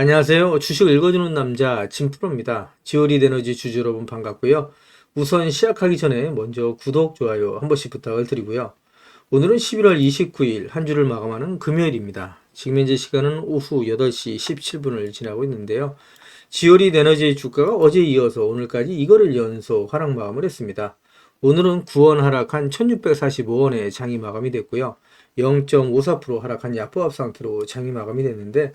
안녕하세요. 주식 읽어주는 남자 진프로입니다. 지오리 에너지 주주 여러분 반갑고요. 우선 시작하기 전에 먼저 구독, 좋아요 한 번씩 부탁을 드리고요. 오늘은 11월 29일 한 주를 마감하는 금요일입니다. 지금 현재 시간은 오후 8시 17분을 지나고 있는데요. 지오리 에너지의 주가가 어제 이어서 오늘까지 이거를 연속 하락 마감을 했습니다. 오늘은 9원 하락한 1645원에 장이 마감이 됐고요. 0.54% 하락한 약보합 상태로 장이 마감이 됐는데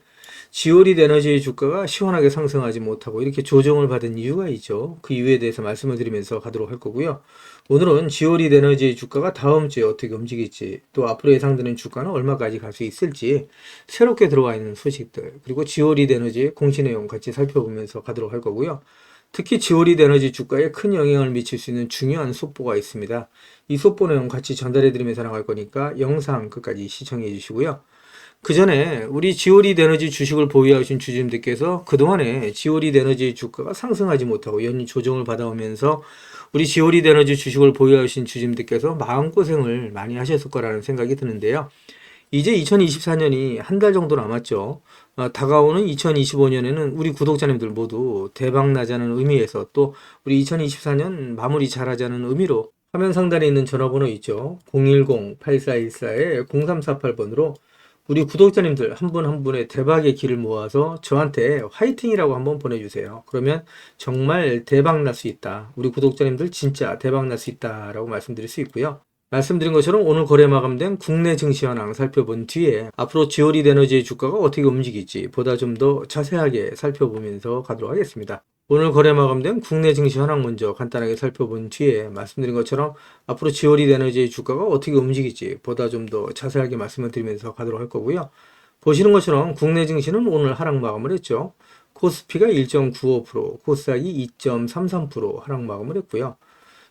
지오리 에너지의 주가가 시원하게 상승하지 못하고 이렇게 조정을 받은 이유가 있죠. 그 이유에 대해서 말씀을 드리면서 가도록 할 거고요. 오늘은 지오리 에너지의 주가가 다음 주에 어떻게 움직일지, 또 앞으로 예상되는 주가는 얼마까지 갈 수 있을지, 새롭게 들어와 있는 소식들, 그리고 지오리 에너지의 공시 내용 같이 살펴보면서 가도록 할 거고요. 특히 지오리 에너지 주가에 큰 영향을 미칠 수 있는 중요한 속보가 있습니다. 이 속보 내용 같이 전달해 드리면서 나갈 거니까 영상 끝까지 시청해 주시고요. 그 전에 우리 지오리 에너지 주식을 보유하신 주주님들께서 그동안에 지오리 에너지 주가가 상승하지 못하고 연일 조정을 받아오면서 우리 지오리 에너지 주식을 보유하신 주주님들께서 마음고생을 많이 하셨을 거라는 생각이 드는데요. 이제 2024년이 한 달 정도 남았죠. 다가오는 2025년에는 우리 구독자님들 모두 대박나자는 의미에서 또 우리 2024년 마무리 잘하자는 의미로 화면 상단에 있는 전화번호 있죠. 010-8414-0348번으로 우리 구독자님들 한 분 한 분의 대박의 길을 모아서 저한테 화이팅이라고 한번 보내주세요. 그러면 정말 대박 날 수 있다. 우리 구독자님들 진짜 대박 날 수 있다라고 말씀드릴 수 있고요. 말씀드린 것처럼 오늘 거래 마감된 국내 증시 현황 살펴본 뒤에 앞으로 지오리 에너지의 주가가 어떻게 움직일지 보다 좀 더 자세하게 살펴보면서 가도록 하겠습니다. 오늘 거래 마감된 국내 증시 현황 먼저 간단하게 살펴본 뒤에 말씀드린 것처럼 앞으로 지오리 에너지의 주가가 어떻게 움직일지 보다 좀 더 자세하게 말씀을 드리면서 가도록 할 거고요. 보시는 것처럼 국내 증시는 오늘 하락 마감을 했죠. 코스피가 1.95%, 코스닥이 2.33% 하락 마감을 했고요.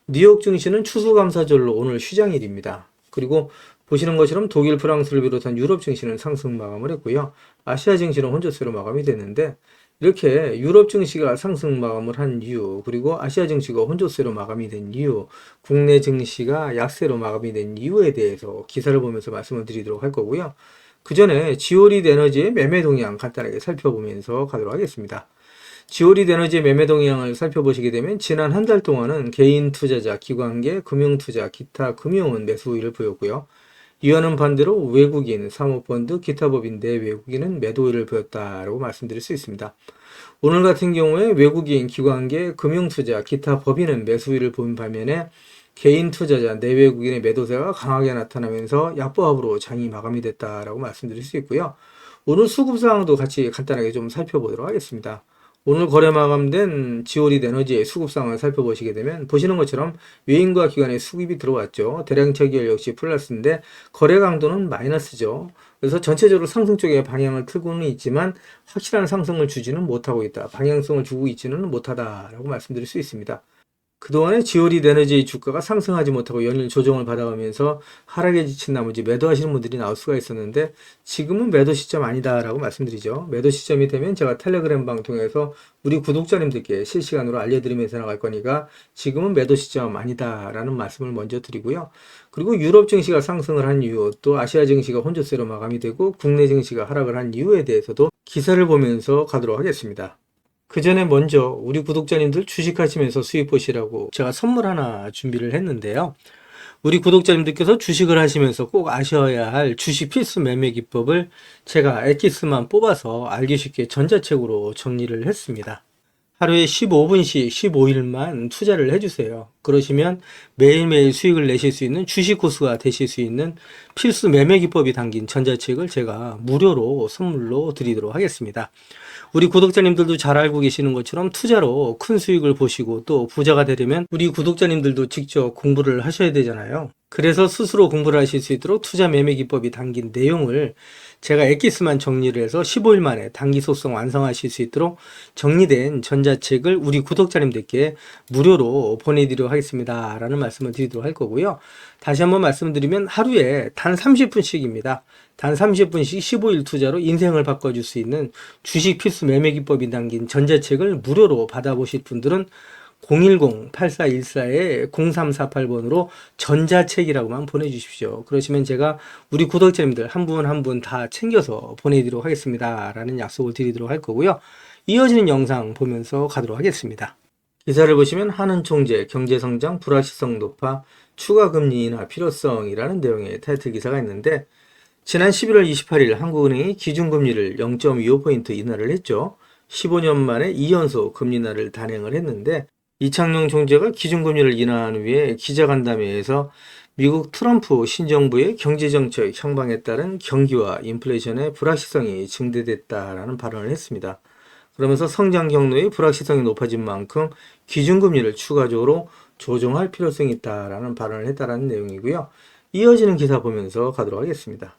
뉴욕 증시는 추수감사절로 오늘 휴장일입니다. 그리고 보시는 것처럼 독일, 프랑스를 비롯한 유럽 증시는 상승 마감을 했고요. 아시아 증시는 혼조세로 마감이 됐는데 이렇게 유럽 증시가 상승 마감을 한 이유, 그리고 아시아 증시가 혼조세로 마감이 된 이유, 국내 증시가 약세로 마감이 된 이유에 대해서 기사를 보면서 말씀을 드리도록 할 거고요. 그 전에 지오리 에너지의 매매 동향 간단하게 살펴보면서 가도록 하겠습니다. 지오리 에너지의 매매 동향을 살펴보시게 되면 지난 한 달 동안은 개인 투자자, 기관계, 금융투자, 기타 금융은 매수 우위를 보였고요. 이와는 반대로 외국인, 사모펀드, 기타 법인 내 외국인은 매도 우위를 보였다라고 말씀드릴 수 있습니다. 오늘 같은 경우에 외국인, 기관계, 금융투자, 기타 법인은 매수 우위를 보인 반면에 개인 투자자, 내외국인의 매도세가 강하게 나타나면서 약보합으로 장이 마감이 됐다라고 말씀드릴 수 있고요. 오늘 수급 상황도 같이 간단하게 좀 살펴보도록 하겠습니다. 오늘 거래 마감된 지오리 에너지의 수급 상황을 살펴보시게 되면 보시는 것처럼 외인과 기관의 수급이 들어왔죠. 대량 체결 역시 플러스인데 거래 강도는 마이너스죠. 그래서 전체적으로 상승 쪽에 방향을 틀고는 있지만 확실한 상승을 주지는 못하고 있다. 방향성을 주고 있지는 못하다라고 말씀드릴 수 있습니다. 그동안에 지오리 에너지 주가가 상승하지 못하고 연일 조정을 받아가면서 하락에 지친 나머지 매도하시는 분들이 나올 수가 있었는데 지금은 매도 시점 아니다라고 말씀드리죠. 매도 시점이 되면 제가 텔레그램 방 통해서 우리 구독자님들께 실시간으로 알려드리면서 나갈 거니까 지금은 매도 시점 아니다라는 말씀을 먼저 드리고요. 그리고 유럽 증시가 상승을 한 이유, 또 아시아 증시가 혼조세로 마감이 되고 국내 증시가 하락을 한 이유에 대해서도 기사를 보면서 가도록 하겠습니다. 그 전에 먼저 우리 구독자님들 주식하시면서 수익 보시라고 제가 선물 하나 준비를 했는데요. 우리 구독자님들께서 주식을 하시면서 꼭 아셔야 할 주식 필수 매매 기법을 제가 엑기스만 뽑아서 알기 쉽게 전자책으로 정리를 했습니다. 하루에 15분씩 15일만 투자를 해주세요. 그러시면 매일매일 수익을 내실 수 있는 주식 고수가 되실 수 있는 필수 매매 기법이 담긴 전자책을 제가 무료로 선물로 드리도록 하겠습니다. 우리 구독자님들도 잘 알고 계시는 것처럼 투자로 큰 수익을 보시고 또 부자가 되려면 우리 구독자님들도 직접 공부를 하셔야 되잖아요. 그래서 스스로 공부를 하실 수 있도록 투자 매매 기법이 담긴 내용을 제가 엑기스만 정리를 해서 15일 만에 단기 속성 완성하실 수 있도록 정리된 전자책을 우리 구독자님들께 무료로 보내드리도록 하겠습니다. 라는 말씀을 드리도록 할 거고요. 다시 한번 말씀드리면 하루에 단 30분씩입니다. 단 30분씩 15일 투자로 인생을 바꿔줄 수 있는 주식 필수 매매 기법이 담긴 전자책을 무료로 받아보실 분들은 010-8414-0348번으로 전자책이라고만 보내주십시오. 그러시면 제가 우리 구독자님들 한 분 한 분 다 챙겨서 보내드리도록 하겠습니다. 라는 약속을 드리도록 할 거고요. 이어지는 영상 보면서 가도록 하겠습니다. 기사를 보시면 한은 총재, 경제성장 불확실성 높아 추가금리 인하 필요성이라는 내용의 타이틀 기사가 있는데, 지난 11월 28일 한국은행이 기준금리를 0.25포인트 인하를 했죠. 15년 만에 2연속 금리 인하를 단행을 했는데, 이창용 총재가 기준금리를 인하한 후에 기자간담회에서 미국 트럼프 신정부의 경제정책 향방에 따른 경기와 인플레이션의 불확실성이 증대됐다라는 발언을 했습니다. 그러면서 성장 경로의 불확실성이 높아진 만큼 기준금리를 추가적으로 조정할 필요성이 있다라는 발언을 했다라는 내용이고요. 이어지는 기사 보면서 가도록 하겠습니다.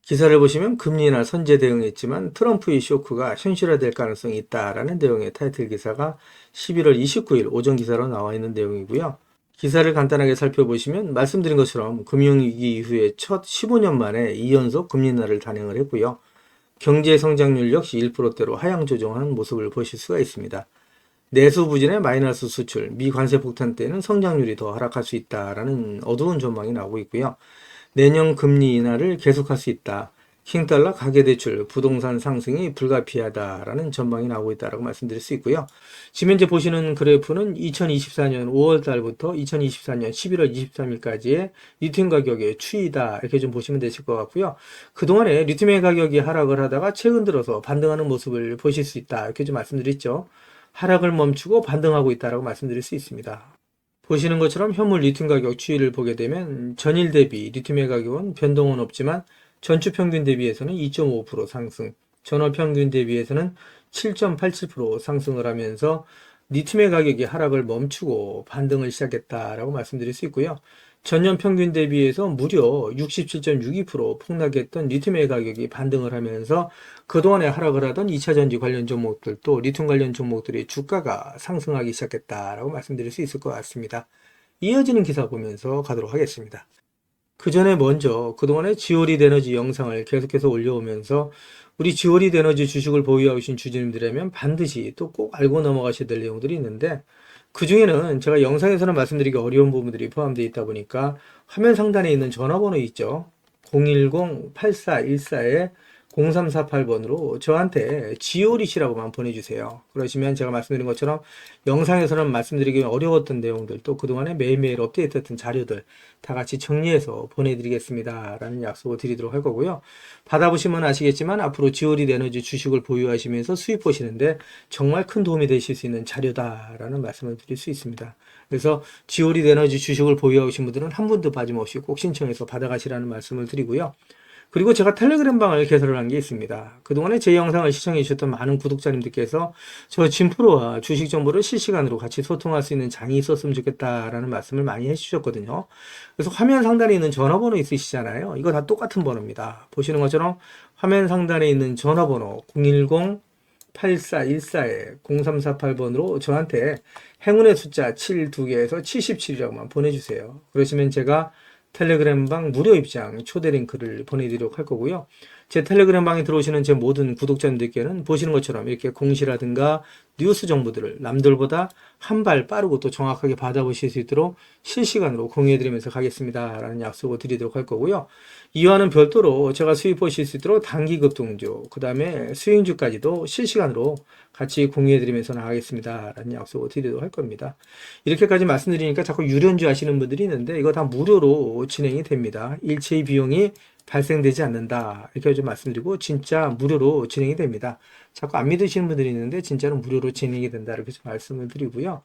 기사를 보시면 금리 인하 선제 대응했지만 트럼프의 쇼크가 현실화될 가능성이 있다라는 내용의 타이틀 기사가 11월 29일 오전 기사로 나와 있는 내용이고요. 기사를 간단하게 살펴보시면 말씀드린 것처럼 금융위기 이후에 첫 15년 만에 2연속 금리 인하를 단행을 했고요. 경제 성장률 역시 1%대로 하향 조정하는 모습을 보실 수가 있습니다. 내수 부진의 마이너스 수출, 미 관세 폭탄 때는 성장률이 더 하락할 수 있다라는 어두운 전망이 나오고 있고요. 내년 금리 인하를 계속할 수 있다. 킹달러 가계대출, 부동산 상승이 불가피하다라는 전망이 나오고 있다라고 말씀드릴 수 있고요. 지금 현재 보시는 그래프는 2024년 5월 달부터 2024년 11월 23일까지의 리튬 가격의 추이다. 이렇게 좀 보시면 되실 것 같고요. 그동안에 리튬의 가격이 하락을 하다가 최근 들어서 반등하는 모습을 보실 수 있다. 이렇게 좀 말씀드렸죠. 하락을 멈추고 반등하고 있다라고 말씀드릴 수 있습니다. 보시는 것처럼 현물 리튬 가격 추이를 보게 되면 전일 대비 리튬의 가격은 변동은 없지만 전주 평균 대비해서는 2.5% 상승, 전월 평균 대비해서는 7.87% 상승을 하면서 리튬의 가격이 하락을 멈추고 반등을 시작했다라고 말씀드릴 수 있고요. 전년 평균 대비해서 무려 67.62% 폭락했던 리튬의 가격이 반등을 하면서 그동안에 하락을 하던 2차전지 관련 종목들 또 리튬 관련 종목들의 주가가 상승하기 시작했다라고 말씀드릴 수 있을 것 같습니다. 이어지는 기사 보면서 가도록 하겠습니다. 그 전에 먼저 그동안에 지오리드 에너지 영상을 계속해서 올려오면서 우리 지오리드 에너지 주식을 보유하신 주주님들이라면 반드시 또 꼭 알고 넘어가셔야 될 내용들이 있는데, 그 중에는 제가 영상에서는 말씀드리기 어려운 부분들이 포함되어 있다 보니까 화면 상단에 있는 전화번호 있죠. 010-8414-0348번으로 저한테 지오리시라고만 보내주세요. 그러시면 제가 말씀드린 것처럼 영상에서는 말씀드리기 어려웠던 내용들 또 그동안에 매일매일 업데이트했던 자료들 다 같이 정리해서 보내드리겠습니다 라는 약속을 드리도록 할 거고요. 받아보시면 아시겠지만 앞으로 지오리드 에너지 주식을 보유하시면서 수입 보시는데 정말 큰 도움이 되실 수 있는 자료다라는 말씀을 드릴 수 있습니다. 그래서 지오리드 에너지 주식을 보유하신 분들은 한 분도 빠짐없이 꼭 신청해서 받아가시라는 말씀을 드리고요. 그리고 제가 텔레그램 방을 개설을 한 게 있습니다. 그동안에 제 영상을 시청해 주셨던 많은 구독자님들께서 저 진프로와 주식 정보를 실시간으로 같이 소통할 수 있는 장이 있었으면 좋겠다라는 말씀을 많이 해주셨거든요. 그래서 화면 상단에 있는 전화번호 있으시잖아요. 이거 다 똑같은 번호입니다. 보시는 것처럼 화면 상단에 있는 전화번호 010-8414-0348번으로 저한테 행운의 숫자 7 2개에서 77이라고만 보내주세요. 그러시면 제가 텔레그램 방 무료 입장 초대 링크를 보내드리도록 할 거고요. 제 텔레그램 방에 들어오시는 제 모든 구독자님들께는 보시는 것처럼 이렇게 공시라든가 뉴스 정보들을 남들보다 한 발 빠르고 또 정확하게 받아보실 수 있도록 실시간으로 공유해드리면서 가겠습니다 라는 약속을 드리도록 할 거고요. 이와는 별도로 제가 수입 보실 수 있도록 단기급등주 그 다음에 수익주까지도 실시간으로 같이 공유해드리면서 나가겠습니다 라는 약속을 드리도록 할 겁니다. 이렇게까지 말씀드리니까 자꾸 유료인지 아시는 분들이 있는데 이거 다 무료로 진행이 됩니다. 일체의 비용이 발생되지 않는다 이렇게 좀 말씀드리고 진짜 무료로 진행이 됩니다. 자꾸 안 믿으시는 분들이 있는데 진짜로 무료로 진행이 된다 이렇게 좀 말씀을 드리고요.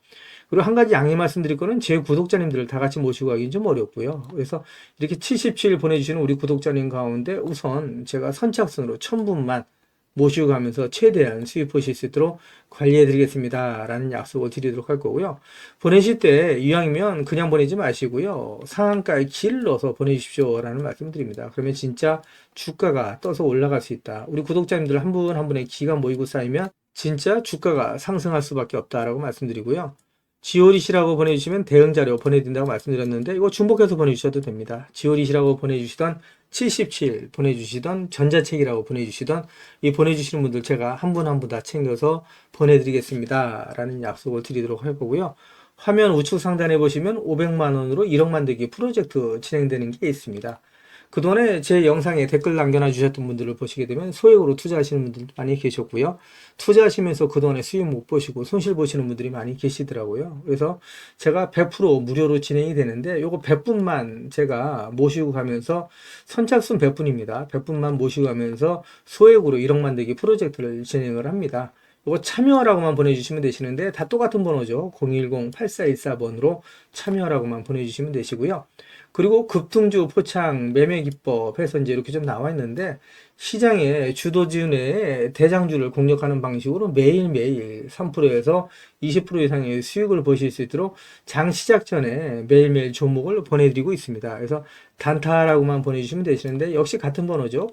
그리고 한 가지 양해 말씀드릴 거는 제 구독자님들을 다 같이 모시고 가기는 좀 어렵고요. 그래서 이렇게 77 보내주시는 우리 구독자님 가운데 우선 제가 선착순으로 1000분만 모시고 가면서 최대한 수입 보실 수 있도록 관리해 드리겠습니다 라는 약속을 드리도록 할 거고요. 보내실 때 이왕이면 그냥 보내지 마시고요. 상한가에 길을 넣어서 보내주십시오 라는 말씀 드립니다. 그러면 진짜 주가가 떠서 올라갈 수 있다. 우리 구독자님들 한 분 한 분의 기가 모이고 쌓이면 진짜 주가가 상승할 수밖에 없다라고 말씀드리고요. 지오리시라고 보내주시면 대응자료 보내드린다고 말씀드렸는데 이거 중복해서 보내주셔도 됩니다. 지오리시라고 보내주시던 77 보내주시던 전자책이라고 보내주시던 이 보내주시는 분들 제가 한 분 한 분 다 챙겨서 보내드리겠습니다 라는 약속을 드리도록 할 거고요. 화면 우측 상단에 보시면 500만 원으로 1억 만들기 프로젝트 진행되는 게 있습니다. 그동안에 제 영상에 댓글 남겨놔 주셨던 분들을 보시게 되면 소액으로 투자하시는 분들도 많이 계셨고요. 투자하시면서 그동안에 수익 못 보시고 손실 보시는 분들이 많이 계시더라고요. 그래서 제가 100% 무료로 진행이 되는데 요거 100분만 제가 모시고 가면서 선착순 100분입니다. 100분만 모시고 가면서 소액으로 1억 만들기 프로젝트를 진행을 합니다. 이거 참여라고만 보내주시면 되시는데 다 똑같은 번호죠. 010-8414번으로 참여라고만 보내주시면 되시고요. 그리고 급등주 포착 매매 기법 해서 이제 이렇게 좀 나와 있는데 시장의 주도주 내에 대장주를 공략하는 방식으로 매일매일 3%에서 20% 이상의 수익을 보실 수 있도록 장 시작 전에 매일매일 종목을 보내드리고 있습니다. 그래서 단타라고만 보내주시면 되시는데 역시 같은 번호죠.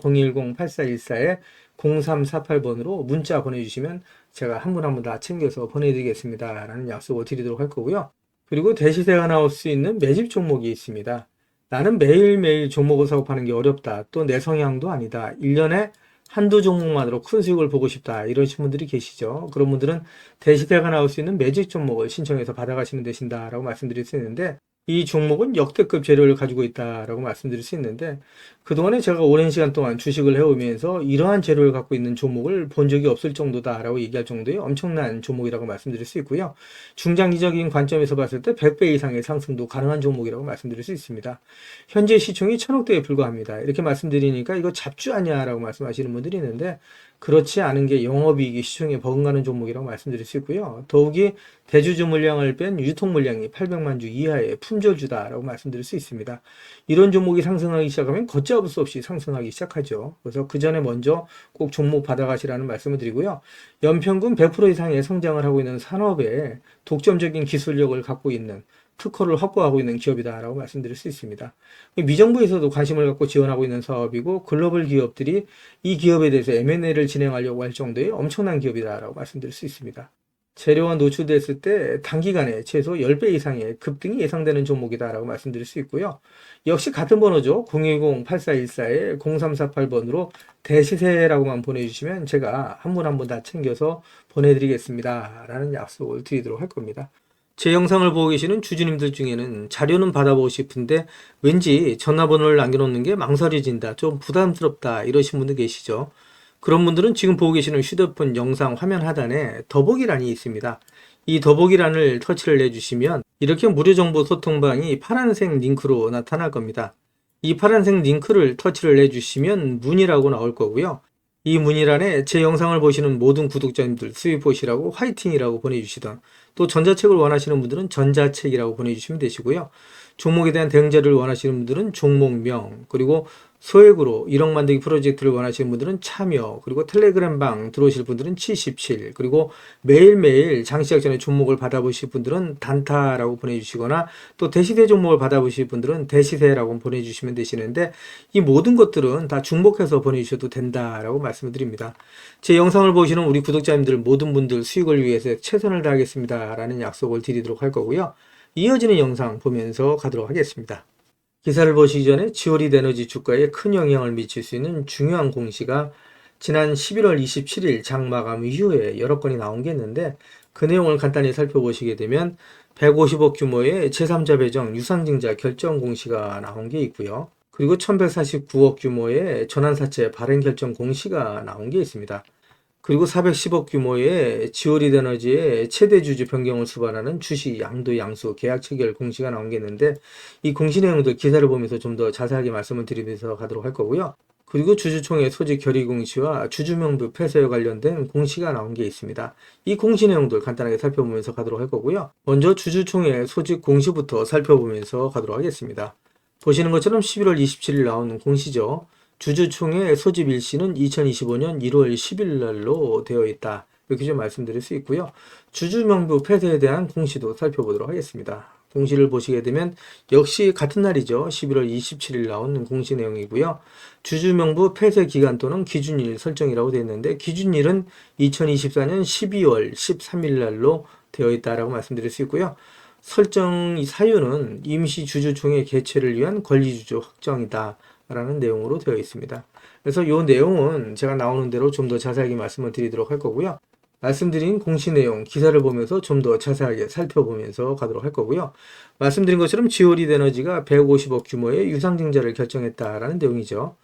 010-8414-0348번으로 문자 보내주시면 제가 한 분 한 분 다 챙겨서 보내드리겠습니다. 라는 약속을 드리도록 할 거고요. 그리고 대시세가 나올 수 있는 매집 종목이 있습니다. 나는 매일매일 종목을 사고 파는 게 어렵다. 또 내 성향도 아니다. 1년에 한두 종목만으로 큰 수익을 보고 싶다. 이러신 분들이 계시죠. 그런 분들은 대시세가 나올 수 있는 매집 종목을 신청해서 받아가시면 되신다라고 말씀드릴 수 있는데 이 종목은 역대급 재료를 가지고 있다라고 말씀드릴 수 있는데 그동안에 제가 오랜 시간 동안 주식을 해오면서 이러한 재료를 갖고 있는 종목을 본 적이 없을 정도다라고 얘기할 정도의 엄청난 종목이라고 말씀드릴 수 있고요. 중장기적인 관점에서 봤을 때 100배 이상의 상승도 가능한 종목이라고 말씀드릴 수 있습니다. 현재 시총이 1000억대에 불과합니다. 이렇게 말씀드리니까 이거 잡주 아니야라고 말씀하시는 분들이 있는데 그렇지 않은 게 영업이익이 시총에 버금가는 종목이라고 말씀드릴 수 있고요. 더욱이 대주주 물량을 뺀 유통 물량이 800만 주 이하의 품절주다라고 말씀드릴 수 있습니다. 이런 종목이 상승하기 시작하면 걷잡을 수 없이 상승하기 시작하죠. 그래서 그 전에 먼저 꼭 종목 받아가시라는 말씀을 드리고요. 연평균 100% 이상의 성장을 하고 있는 산업에 독점적인 기술력을 갖고 있는 특허를 확보하고 있는 기업이다라고 말씀드릴 수 있습니다. 미정부에서도 관심을 갖고 지원하고 있는 사업이고 글로벌 기업들이 이 기업에 대해서 M&A를 진행하려고 할 정도의 엄청난 기업이다라고 말씀드릴 수 있습니다. 재료가 노출됐을 때 단기간에 최소 10배 이상의 급등이 예상되는 종목이다라고 말씀드릴 수 있고요. 역시 같은 번호죠. 010-8414-0348번으로 대시세라고만 보내주시면 제가 한 분 한 분 다 챙겨서 보내드리겠습니다. 라는 약속을 드리도록 할 겁니다. 제 영상을 보고 계시는 주주님들 중에는 자료는 받아보고 싶은데 왠지 전화번호를 남겨놓는 게 망설여진다, 좀 부담스럽다 이러신 분들 계시죠. 그런 분들은 지금 보고 계시는 휴대폰 영상 화면 하단에 더보기란이 있습니다. 이 더보기란을 터치를 해주시면 이렇게 무료 정보 소통방이 파란색 링크로 나타날 겁니다. 이 파란색 링크를 터치를 해주시면 문의라고 나올 거고요. 이 문의란에 제 영상을 보시는 모든 구독자님들 수익 보시라고 화이팅이라고 보내주시던, 또 전자책을 원하시는 분들은 전자책이라고 보내주시면 되시고요. 종목에 대한 대응 자료를 원하시는 분들은 종목명, 그리고 소액으로 1억 만들기 프로젝트를 원하시는 분들은 참여, 그리고 텔레그램방 들어오실 분들은 77, 그리고 매일매일 장시작 전에 종목을 받아보실 분들은 단타라고 보내주시거나 또 대시세 종목을 받아보실 분들은 대시세라고 보내주시면 되시는데 이 모든 것들은 다 중복해서 보내주셔도 된다라고 말씀을 드립니다. 제 영상을 보시는 우리 구독자님들 모든 분들 수익을 위해서 최선을 다하겠습니다 라는 약속을 드리도록 할 거고요. 이어지는 영상 보면서 가도록 하겠습니다. 기사를 보시기 전에 지오리드 에너지 주가에 큰 영향을 미칠 수 있는 중요한 공시가 지난 11월 27일 장 마감 이후에 여러 건이 나온 게 있는데 그 내용을 간단히 살펴보시게 되면 150억 규모의 제3자 배정 유상증자 결정 공시가 나온 게 있고요. 그리고 1149억 규모의 전환사채 발행 결정 공시가 나온 게 있습니다. 그리고 410억 규모의 지오리드 에너지의 최대 주주 변경을 수반하는 주식 양도 양수 계약 체결 공시가 나온 게 있는데 이 공시 내용들 기사를 보면서 좀 더 자세하게 말씀을 드리면서 가도록 할 거고요. 그리고 주주총회 소집 결의 공시와 주주명부 폐쇄와 관련된 공시가 나온 게 있습니다. 이 공시 내용들 간단하게 살펴보면서 가도록 할 거고요. 먼저 주주총회 소집 공시부터 살펴보면서 가도록 하겠습니다. 보시는 것처럼 11월 27일 나오는 공시죠. 주주총회 소집 일시는 2025년 1월 10일 날로 되어 있다. 이렇게 좀 말씀드릴 수 있고요. 주주명부 폐쇄에 대한 공시도 살펴보도록 하겠습니다. 공시를 보시게 되면 역시 같은 날이죠. 11월 27일 나온 공시 내용이고요. 주주명부 폐쇄 기간 또는 기준일 설정이라고 되어 있는데 기준일은 2024년 12월 13일 날로 되어 있다라고 말씀드릴 수 있고요. 설정 사유는 임시 주주총회 개최를 위한 권리주주 확정이다 라는 내용으로 되어 있습니다. 그래서 이 내용은 제가 나오는 대로 좀 더 자세하게 말씀을 드리도록 할 거고요. 말씀드린 공시 내용 기사를 보면서 좀 더 자세하게 살펴보면서 가도록 할 거고요. 말씀드린 것처럼 지오리드 에너지가 150억 규모의 유상증자를 결정했다라는 내용이죠.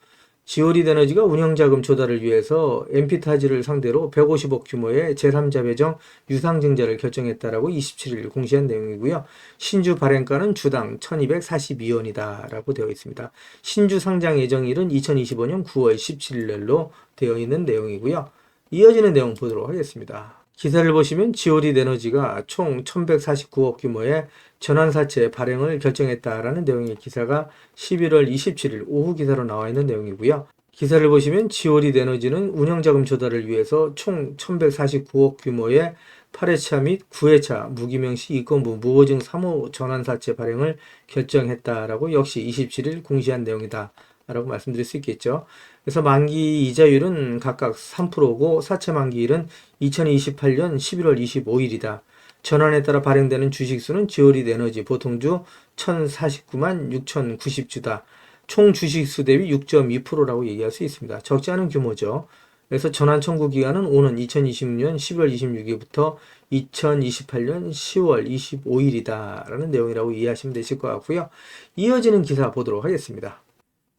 지오리드 에너지가 운영자금 조달을 위해서 엔피타지를 상대로 150억 규모의 제3자 배정 유상증자를 결정했다라고 27일 공시한 내용이고요. 신주 발행가는 주당 1242원이다라고 되어 있습니다. 신주 상장 예정일은 2025년 9월 17일로 되어 있는 내용이고요. 이어지는 내용 보도록 하겠습니다. 기사를 보시면 지오리드 에너지가 총 1149억 규모의 전환사채 발행을 결정했다라는 내용의 기사가 11월 27일 오후 기사로 나와 있는 내용이고요. 기사를 보시면 지오리드 에너지는 운영자금 조달을 위해서 총 1149억 규모의 8회차 및 9회차 무기명시 이권부 무보증 3호 전환사채 발행을 결정했다라고 역시 27일 공시한 내용이다 라고 말씀드릴 수 있겠죠. 그래서 만기 이자율은 각각 3%고 사채 만기일은 2028년 11월 25일이다. 전환에 따라 발행되는 주식수는 지오리드 에너지 보통주 1049만 6090주다. 총 주식수 대비 6.2%라고 얘기할 수 있습니다. 적지 않은 규모죠. 그래서 전환 청구 기간은 오는 2026년 10월 26일부터 2028년 10월 25일이다라는 내용이라고 이해하시면 되실 것 같고요. 이어지는 기사 보도록 하겠습니다.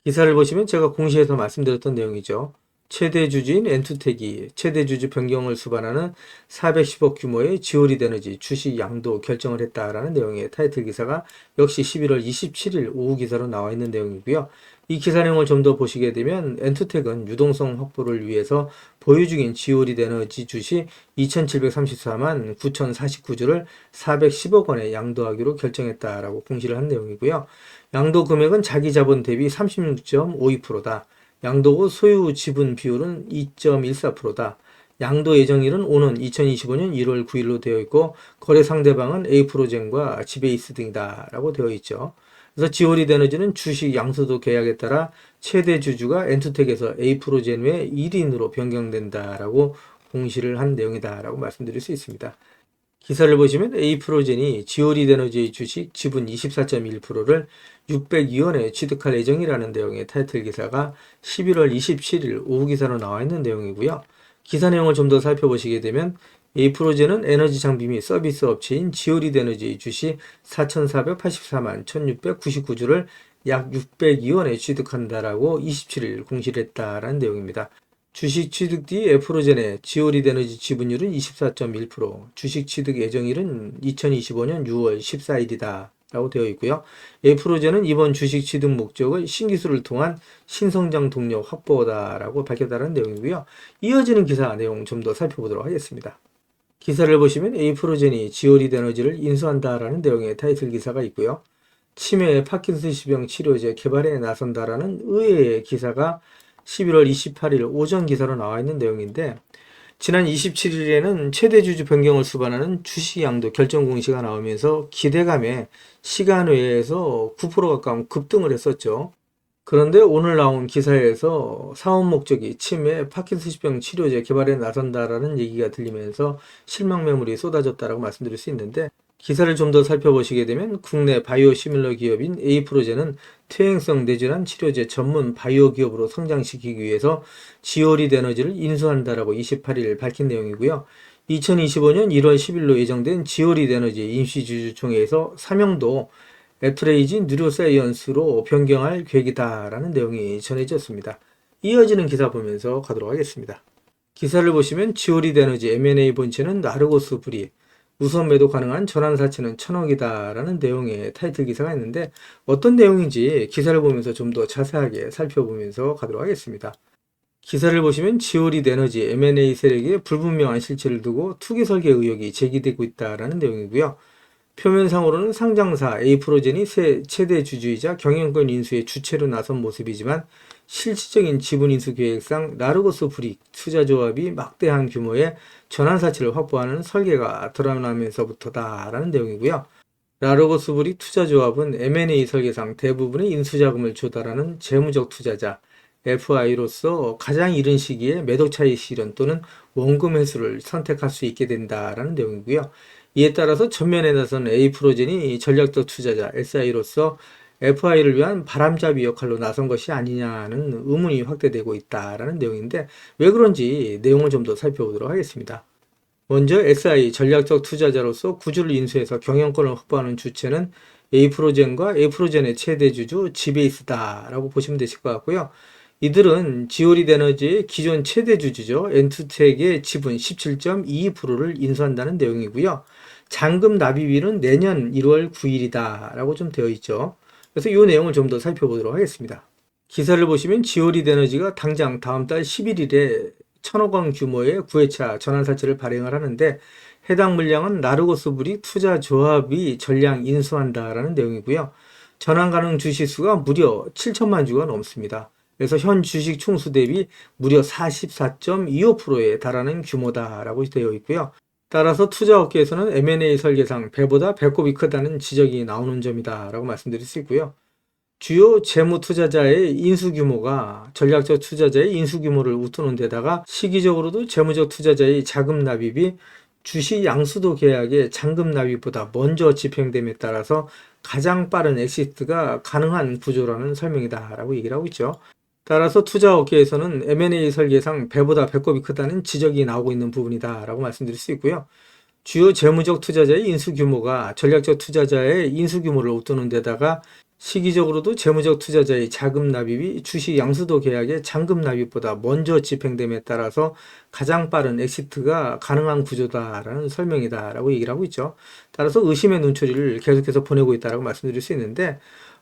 기사를 보시면 제가 공시에서 말씀드렸던 내용이죠. 최대 주주인 엔투텍이 최대 주주 변경을 수반하는 410억 규모의 지오리드 에너지 주식 양도 결정을 했다라는 내용의 타이틀 기사가 역시 11월 27일 오후 기사로 나와 있는 내용이고요. 이 기사 내용을 좀 더 보시게 되면 엔투텍은 유동성 확보를 위해서 보유 중인 지오리드 에너지 주식 2734만 9049주를 410억 원에 양도하기로 결정했다라고 공시를 한 내용이고요. 양도 금액은 자기 자본 대비 36.52%다. 양도 후 소유 지분 비율은 2.14%다. 양도 예정일은 오는 2025년 1월 9일로 되어 있고 거래 상대방은 에이프로젠과 지베이스 등이다 라고 되어 있죠. 그래서 지오리드 에너지는 주식 양수도 계약에 따라 최대 주주가 엔투텍에서 에이프로젠 외 1인으로 변경된다라고 공시를 한 내용이다라고 말씀드릴 수 있습니다. 기사를 보시면 에이프로젠이 지오리드 에너지의 주식 지분 24.1%를 602원에 취득할 예정이라는 내용의 타이틀 기사가 11월 27일 오후 기사로 나와 있는 내용이고요. 기사 내용을 좀 더 살펴보시게 되면 에이프로젠은 에너지 장비 및 서비스 업체인 지오리드 에너지의 주식 4,484만 1,699주를 약 602원에 취득한다라고 27일 공시를 했다라는 내용입니다. 주식 취득 뒤 에프로젠의 지오리드 에너지 지분율은 24.1%, 주식 취득 예정일은 2025년 6월 14일이다 라고 되어 있고요. 에프로젠은 이번 주식 취득 목적을 신기술을 통한 신성장 동력 확보다라고 밝혔다는 내용이고요. 이어지는 기사 내용 좀 더 살펴보도록 하겠습니다. 기사를 보시면 에이프로젠이 지오리드 에너지를 인수한다라는 내용의 타이틀 기사가 있고요. 치매 파킨슨병 치료제 개발에 나선다라는 의외의 기사가 11월 28일 오전 기사로 나와 있는 내용인데 지난 27일에는 최대 주주 변경을 수반하는 주식 양도 결정 공시가 나오면서 기대감에 시간 외에서 9% 가까운 급등을 했었죠. 그런데 오늘 나온 기사에서 사업 목적이 치매 파킨슨병 치료제 개발에 나선다라는 얘기가 들리면서 실망 매물이 쏟아졌다라고 말씀드릴 수 있는데 기사를 좀 더 살펴보시게 되면 국내 바이오 시밀러 기업인 에이프로젠은 퇴행성 뇌질환 치료제 전문 바이오 기업으로 성장시키기 위해서 지오리드 에너지를 인수한다라고 28일 밝힌 내용이고요. 2025년 1월 10일로 예정된 지오리드 에너지 임시주주총회에서 사명도 에트레이지 뉴로사이언스로 변경할 계획이다라는 내용이 전해졌습니다. 이어지는 기사 보면서 가도록 하겠습니다. 기사를 보시면 지오리드 에너지 M&A 본체는 나르고스 브리 우선 매도 가능한 전환사채는 1,000억이다 라는 내용의 타이틀 기사가 있는데 어떤 내용인지 기사를 보면서 좀 더 자세하게 살펴보면서 가도록 하겠습니다. 기사를 보시면 지오리드 에너지 M&A 세력의 불분명한 실체를 두고 투기 설계 의혹이 제기되고 있다라는 내용이고요. 표면상으로는 상장사 에이프로젠이 최대 주주이자 경영권 인수의 주체로 나선 모습이지만 실질적인 지분 인수 계획상 라르고스 브릭 투자조합이 막대한 규모의 전환사채를 확보하는 설계가 드러나면서부터다라는 내용이고요. 라르고스 브릭 투자조합은 M&A 설계상 대부분의 인수자금을 조달하는 재무적 투자자 FI로서 가장 이른 시기에 매도 차익 실현 또는 원금 회수를 선택할 수 있게 된다라는 내용이고요. 이에 따라서 전면에 나선 에이프로젠이 전략적 투자자 SI로서 FI를 위한 바람잡이 역할로 나선 것이 아니냐는 의문이 확대되고 있다라는 내용인데 왜 그런지 내용을 좀 더 살펴보도록 하겠습니다. 먼저 SI 전략적 투자자로서 구주를 인수해서 경영권을 확보하는 주체는 에이프로젠과 에이프로젠의 최대 주주 지베이스다라고 보시면 되실 것 같고요. 이들은 지오리드 에너지의 기존 최대 주주죠. 엔투텍의 지분 17.22%를 인수한다는 내용이고요. 잔금 납입일은 내년 1월 9일이다라고 좀 되어 있죠. 그래서 이 내용을 좀 더 살펴보도록 하겠습니다. 기사를 보시면 지오리드 에너지가 당장 다음 달 11일에 1,000억 원 규모의 9회차 전환사채를 발행을 하는데 해당 물량은 라르고스브릭 투자조합이 전량 인수한다라는 내용이고요. 전환 가능 주식수가 무려 7천만 주가 넘습니다. 그래서 현 주식 총수 대비 무려 44.25%에 달하는 규모다라고 되어 있고요. 따라서 투자업계에서는 M&A 설계상 배보다 배꼽이 크다는 지적이 나오는 점이다라고 말씀드릴 수 있고요. 주요 재무 투자자의 인수 규모가 전략적 투자자의 인수 규모를 웃도는 데다가 시기적으로도 재무적 투자자의 자금 납입이 주식 양수도 계약의 잔금 납입보다 먼저 집행됨에 따라서 가장 빠른 엑시트가 가능한 구조라는 설명이다라고 얘기를 하고 있죠. 따라서 투자업계에서는 M&A 설계상 배보다 배꼽이 크다는 지적이 나오고 있는 부분이다라고 말씀드릴 수 있고요. 주요 재무적 투자자의 인수 규모가 전략적 투자자의 인수 규모를 웃도는 데다가 시기적으로도 재무적 투자자의 자금 납입이 주식 양수도 계약의 잔금 납입보다 먼저 집행됨에 따라서 가장 빠른 엑시트가 가능한 구조다라는 설명이다라고 얘기를 하고 있죠. 따라서 의심의 눈초리를 계속해서 보내고 있다라고 말씀드릴 수 있는데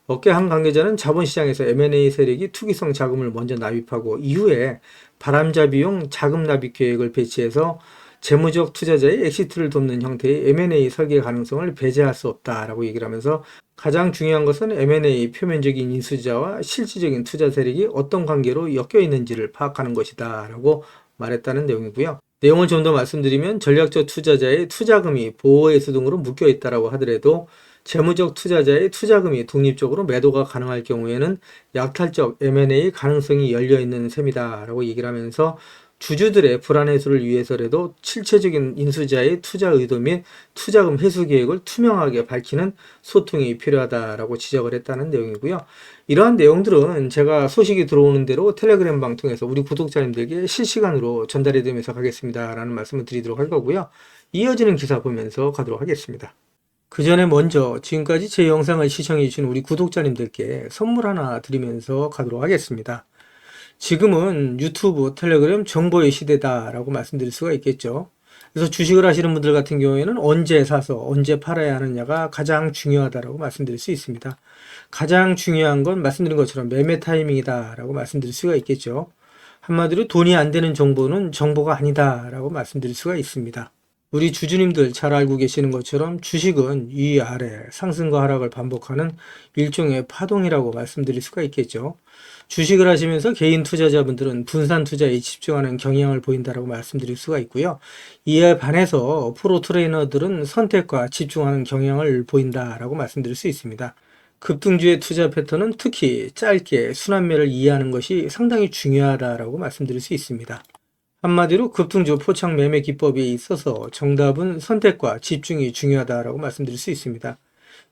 업계 한 관계자는 자본시장에서 M&A 세력이 투기성 자금을 먼저 납입하고 이후에 바람잡이용 자금 납입 계획을 배치해서 재무적 투자자의 엑시트를 돕는 형태의 M&A 설계 가능성을 배제할 수 없다라고 얘기를 하면서 가장 중요한 것은 M&A 표면적인 인수자와 실질적인 투자 세력이 어떤 관계로 엮여 있는지를 파악하는 것이다 라고 말했다는 내용이고요. 내용을 좀 더 말씀드리면 전략적 투자자의 투자금이 보호회수 등으로 묶여 있다고 하더라도 재무적 투자자의 투자금이 독립적으로 매도가 가능할 경우에는 약탈적 M&A 가능성이 열려있는 셈이다 라고 얘기를 하면서 주주들의 불안 해소를 위해서라도 실체적인 인수자의 투자 의도 및 투자금 회수 계획을 투명하게 밝히는 소통이 필요하다라고 지적을 했다는 내용이고요. 이러한 내용들은 제가 소식이 들어오는 대로 텔레그램 방 통해서 우리 구독자님들에게 실시간으로 전달해 드리면서 가겠습니다라는 말씀을 드리도록 할 거고요. 이어지는 기사 보면서 가도록 하겠습니다. 그 전에 먼저 지금까지 제 영상을 시청해 주신 우리 구독자님들께 선물 하나 드리면서 가도록 하겠습니다. 지금은 유튜브, 텔레그램 정보의 시대다라고 말씀드릴 수가 있겠죠. 그래서 주식을 하시는 분들 같은 경우에는 언제 사서 언제 팔아야 하느냐가 가장 중요하다라고 말씀드릴 수 있습니다. 가장 중요한 건 말씀드린 것처럼 매매 타이밍이다라고 말씀드릴 수가 있겠죠. 한마디로 돈이 안 되는 정보는 정보가 아니다라고 말씀드릴 수가 있습니다. 우리 주주님들 잘 알고 계시는 것처럼 주식은 위아래 상승과 하락을 반복하는 일종의 파동이라고 말씀드릴 수가 있겠죠. 주식을 하시면서 개인 투자자분들은 분산 투자에 집중하는 경향을 보인다라고 말씀드릴 수가 있고요. 이에 반해서 프로 트레이너들은 선택과 집중하는 경향을 보인다라고 말씀드릴 수 있습니다. 급등주의 투자 패턴은 특히 짧게 순환매를 이해하는 것이 상당히 중요하다라고 말씀드릴 수 있습니다. 한마디로 급등주 포착 매매 기법에 있어서 정답은 선택과 집중이 중요하다라고 말씀드릴 수 있습니다.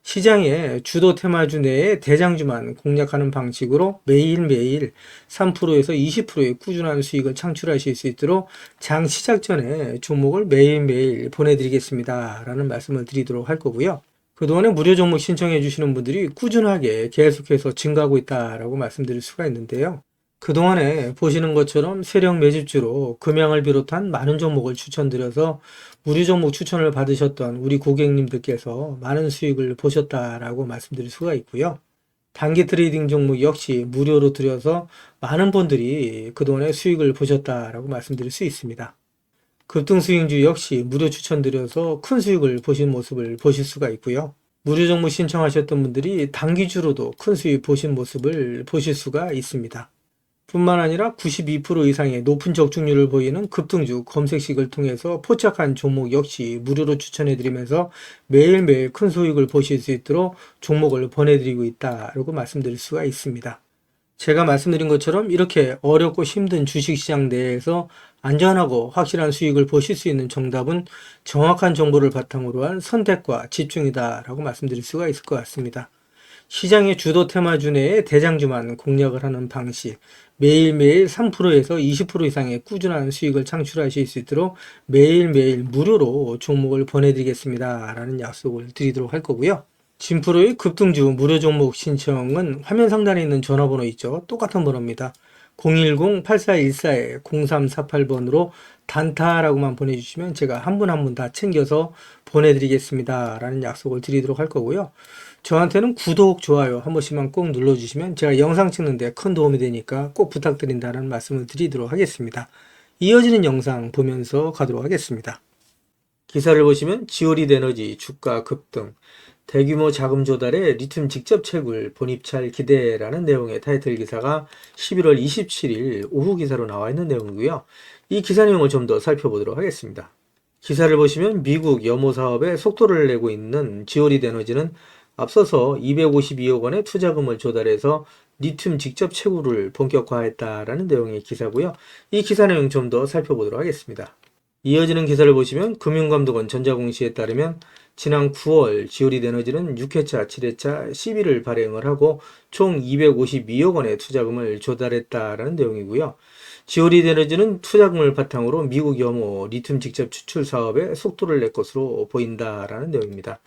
시장의 주도 테마주 내에 대장주만 공략하는 방식으로 매일매일 3%에서 20%의 꾸준한 수익을 창출하실 수 있도록 장 시작 전에 종목을 매일매일 보내드리겠습니다 라는 말씀을 드리도록 할 거고요. 그동안에 무료 종목 신청해 주시는 분들이 꾸준하게 계속해서 증가하고 있다라고 말씀드릴 수가 있는데요. 그동안에 보시는 것처럼 세력 매집주로 금양을 비롯한 많은 종목을 추천드려서 무료 종목 추천을 받으셨던 우리 고객님들께서 많은 수익을 보셨다라고 말씀드릴 수가 있고요. 단기 트레이딩 종목 역시 무료로 드려서 많은 분들이 그동안에 수익을 보셨다라고 말씀드릴 수 있습니다. 급등 수익주 역시 무료 추천드려서 큰 수익을 보신 모습을 보실 수가 있고요. 무료 종목 신청하셨던 분들이 단기주로도 큰 수익 보신 모습을 보실 수가 있습니다. 뿐만 아니라 92% 이상의 높은 적중률을 보이는 급등주 검색식을 통해서 포착한 종목 역시 무료로 추천해드리면서 매일매일 큰 수익을 보실 수 있도록 종목을 보내드리고 있다라고 말씀드릴 수가 있습니다. 제가 말씀드린 것처럼 이렇게 어렵고 힘든 주식시장 내에서 안전하고 확실한 수익을 보실 수 있는 정답은 정확한 정보를 바탕으로 한 선택과 집중이다 라고 말씀드릴 수가 있을 것 같습니다. 시장의 주도 테마주 내에 대장주만 공략을 하는 방식, 매일매일 3%에서 20% 이상의 꾸준한 수익을 창출하실 수 있도록 매일매일 무료로 종목을 보내드리겠습니다 라는 약속을 드리도록 할 거고요. 진프로의 급등주 무료 종목 신청은 화면 상단에 있는 전화번호 있죠. 똑같은 번호입니다. 010-8414-0348번으로 단타라고만 보내주시면 제가 한 분 한 분 다 챙겨서 보내드리겠습니다 라는 약속을 드리도록 할 거고요. 저한테는 구독, 좋아요 한 번씩만 꼭 눌러주시면 제가 영상 찍는데 큰 도움이 되니까 꼭 부탁드린다는 말씀을 드리도록 하겠습니다. 이어지는 영상 보면서 가도록 하겠습니다. 기사를 보시면 지오리드 에너지 주가 급등, 대규모 자금 조달에 리튬 직접 채굴 본입찰 기대라는 내용의 타이틀 기사가 11월 27일 오후 기사로 나와 있는 내용이고요. 이 기사 내용을 좀 더 살펴보도록 하겠습니다. 기사를 보시면 미국 염호 사업에 속도를 내고 있는 지오리드 에너지는 앞서서 252억 원의 투자금을 조달해서 리튬 직접 채굴을 본격화했다라는 내용의 기사고요. 이 기사 내용 좀 더 살펴보도록 하겠습니다. 이어지는 기사를 보시면 금융감독원 전자공시에 따르면 지난 9월 지오리드 에너지는 6회차, 7회차 시비를 발행을 하고 총 252억 원의 투자금을 조달했다라는 내용이고요. 지오리드 에너지는 투자금을 바탕으로 미국 염호 리튬 직접 추출 사업에 속도를 낼 것으로 보인다라는 내용입니다.